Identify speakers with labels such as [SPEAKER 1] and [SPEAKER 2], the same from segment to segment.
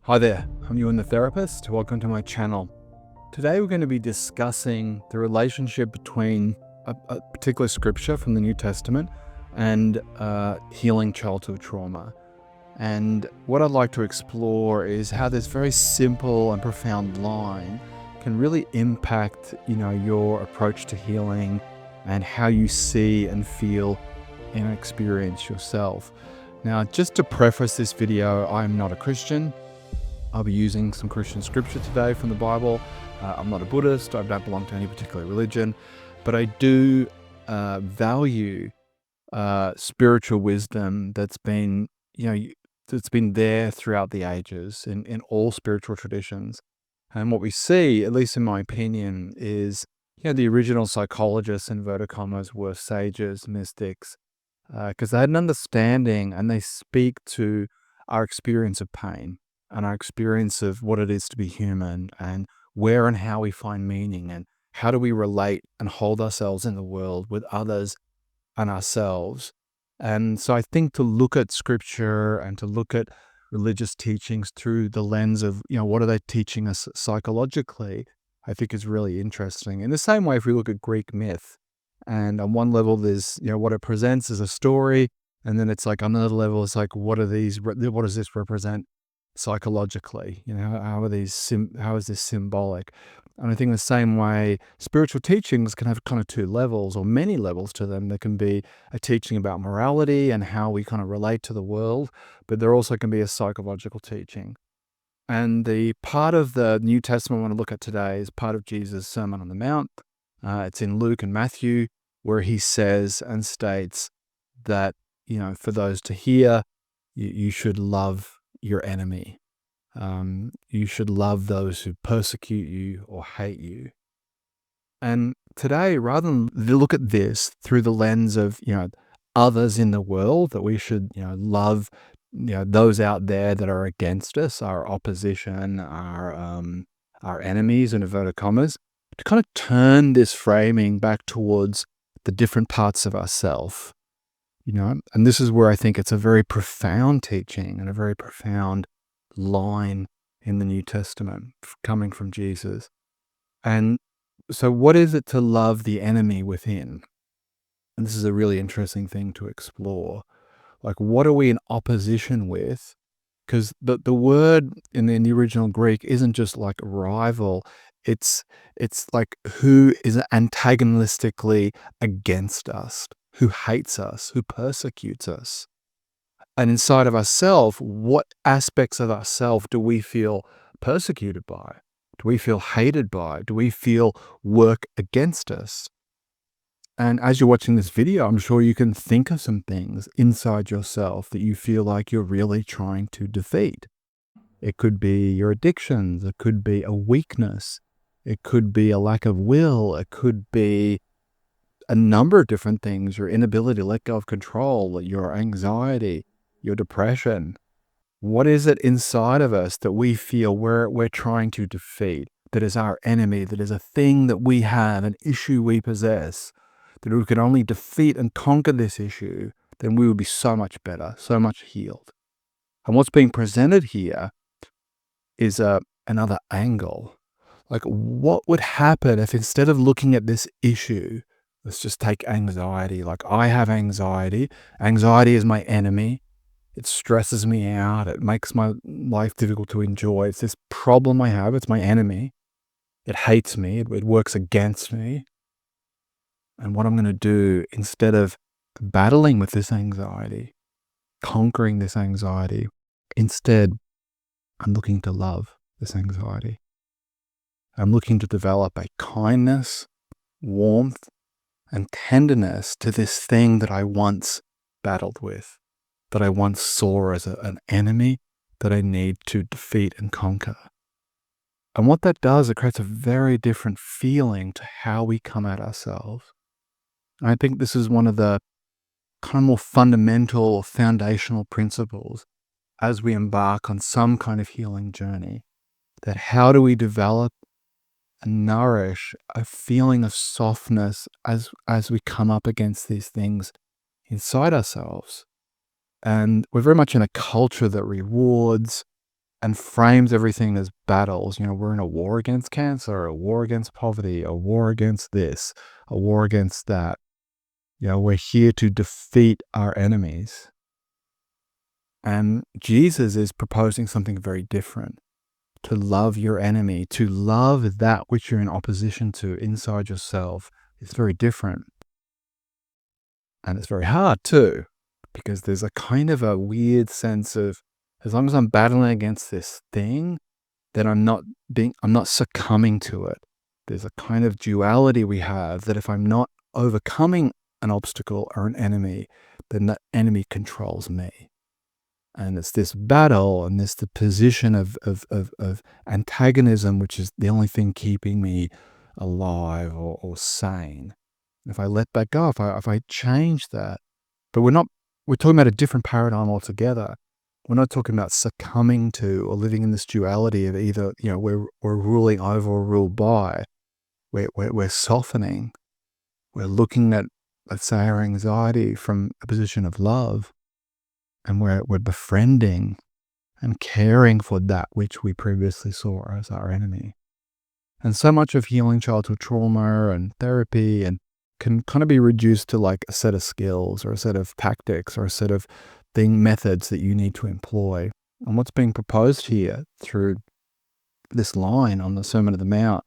[SPEAKER 1] Hi there, I'm Ewan the Therapist. Welcome to my channel. Today we're going to be discussing the relationship between a particular scripture from the New Testament and healing childhood trauma. And what I'd like to explore is how this very simple and profound line can really impact, your approach to healing and how you see and feel and experience yourself. Now, just to preface this video, I'm not a Christian. I'll be using some Christian scripture today from the Bible. I'm not a Buddhist. I don't belong to any particular religion, but I do value spiritual wisdom that's been, that's been there throughout the ages in all spiritual traditions. And what we see, at least in my opinion, is the original psychologists, inverted commas, were sages, mystics, because they had an understanding and they speak to our experience of pain and our experience of what it is to be human and where and how we find meaning and how do we relate and hold ourselves in the world with others and ourselves. And so I think to look at scripture and to look at religious teachings through the lens of, what are they teaching us psychologically, I think is really interesting. In the same way, if we look at Greek myth, and on one level, there's, what it presents as a story. And then it's like on another level, it's like, what does this represent psychologically? How is this symbolic? And I think the same way, spiritual teachings can have kind of two levels or many levels to them. There can be a teaching about morality and how we kind of relate to the world, but there also can be a psychological teaching. And the part of the New Testament I want to look at today is part of Jesus' Sermon on the Mount. It's in Luke and Matthew, where he says and states that, for those to hear, you should love your enemy. You should love those who persecute you or hate you. And today, rather than look at this through the lens of, others in the world, that we should, love, those out there that are against us, our opposition, our enemies, in inverted commas, to kind of turn this framing back towards the different parts of ourself, and this is where I think it's a very profound teaching and a very profound line in the New Testament coming from Jesus. And so what is it to love the enemy within? And this is a really interesting thing to explore. Like, what are we in opposition with? Because the word in the original Greek isn't just like rival. It's like who is antagonistically against us, who hates us, who persecutes us. And inside of ourselves, what aspects of ourselves do we feel persecuted by? Do we feel hated by? Do we feel work against us? And as you're watching this video, I'm sure you can think of some things inside yourself that you feel like you're really trying to defeat. It could be your addictions. It could be a weakness. It could be a lack of will. It could be a number of different things, your inability to let go of control, your anxiety, your depression. What is it inside of us that we feel we're trying to defeat, that is our enemy, that is a thing that we have, an issue we possess, that if we could only defeat and conquer this issue, then we would be so much better, so much healed. And what's being presented here is another angle. Like, what would happen if instead of looking at this issue, let's just take anxiety. Like, I have anxiety. Anxiety is my enemy. It stresses me out. It makes my life difficult to enjoy. It's this problem I have. It's my enemy. It hates me. It works against me. And what I'm going to do, instead of battling with this anxiety, conquering this anxiety, instead, I'm looking to love this anxiety. I'm looking to develop a kindness, warmth, and tenderness to this thing that I once battled with, that I once saw as an enemy that I need to defeat and conquer. And what that does, it creates a very different feeling to how we come at ourselves. And I think this is one of the kind of more fundamental, foundational principles as we embark on some kind of healing journey, that how do we develop and nourish a feeling of softness as we come up against these things inside ourselves. And we're very much in a culture that rewards and frames everything as battles. We're in a war against cancer, a war against poverty, a war against this, a war against that. We're here to defeat our enemies. And Jesus is proposing something very different. To love your enemy, to love that which you're in opposition to inside yourself is very different. And it's very hard too, because there's a kind of a weird sense of, as long as I'm battling against this thing, then I'm not succumbing to it. There's a kind of duality we have that if I'm not overcoming an obstacle or an enemy, then that enemy controls me. And it's this battle and the position of antagonism, which is the only thing keeping me alive or sane. If I let that go, if I change that, but we're talking about a different paradigm altogether. We're not talking about succumbing to or living in this duality of either, we're ruling over or ruled by. We're softening. We're looking at, let's say, our anxiety from a position of love, and we're befriending and caring for that which we previously saw as our enemy. And so much of healing childhood trauma and therapy can kind of be reduced to like a set of skills or a set of tactics or a set of methods that you need to employ. And what's being proposed here through this line on the Sermon on the Mount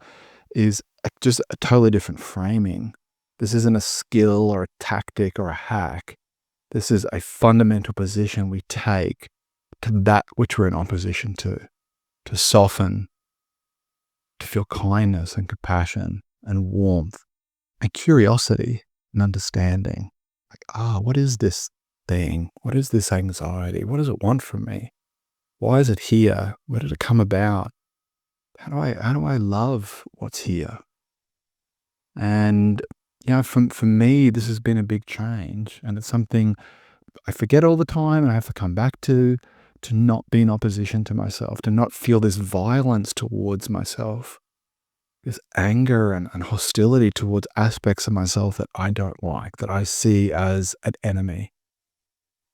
[SPEAKER 1] is just a totally different framing. This isn't a skill or a tactic or a hack. This is a fundamental position we take to that which we're in opposition to soften, to feel kindness and compassion and warmth and curiosity and understanding. Like, what is this thing? What is this anxiety? What does it want from me? Why is it here? Where did it come about? How do I love what's here? And for me, this has been a big change, and it's something I forget all the time, and I have to come back to not be in opposition to myself, to not feel this violence towards myself, this anger and hostility towards aspects of myself that I don't like, that I see as an enemy.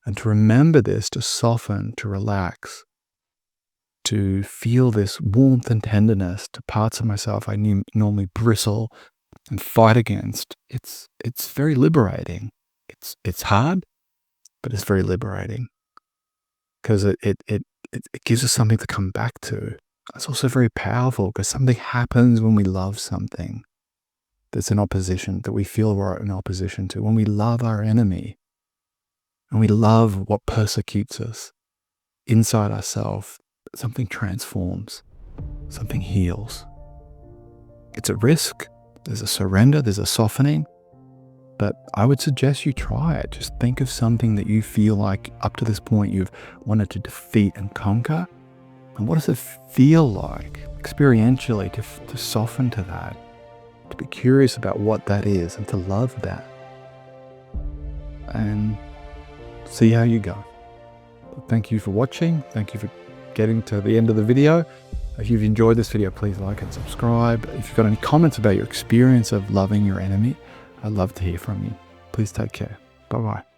[SPEAKER 1] And to remember this, to soften, to relax, to feel this warmth and tenderness to parts of myself I normally bristle and fight against. It's very liberating. It's hard, but it's very liberating because it gives us something to come back to. It's also very powerful because something happens when we love something that's in opposition, that we feel we're in opposition to. When we love our enemy and we love what persecutes us inside ourselves, something transforms, something heals. It's a risk. There's a surrender, there's a softening, but I would suggest you try it. Just think of something that you feel like up to this point you've wanted to defeat and conquer. And what does it feel like experientially to soften to that, to be curious about what that is and to love that and see how you go. Thank you for watching. Thank you for getting to the end of the video. If you've enjoyed this video, please like and subscribe. If you've got any comments about your experience of loving your enemy, I'd love to hear from you. Please take care. Bye-bye.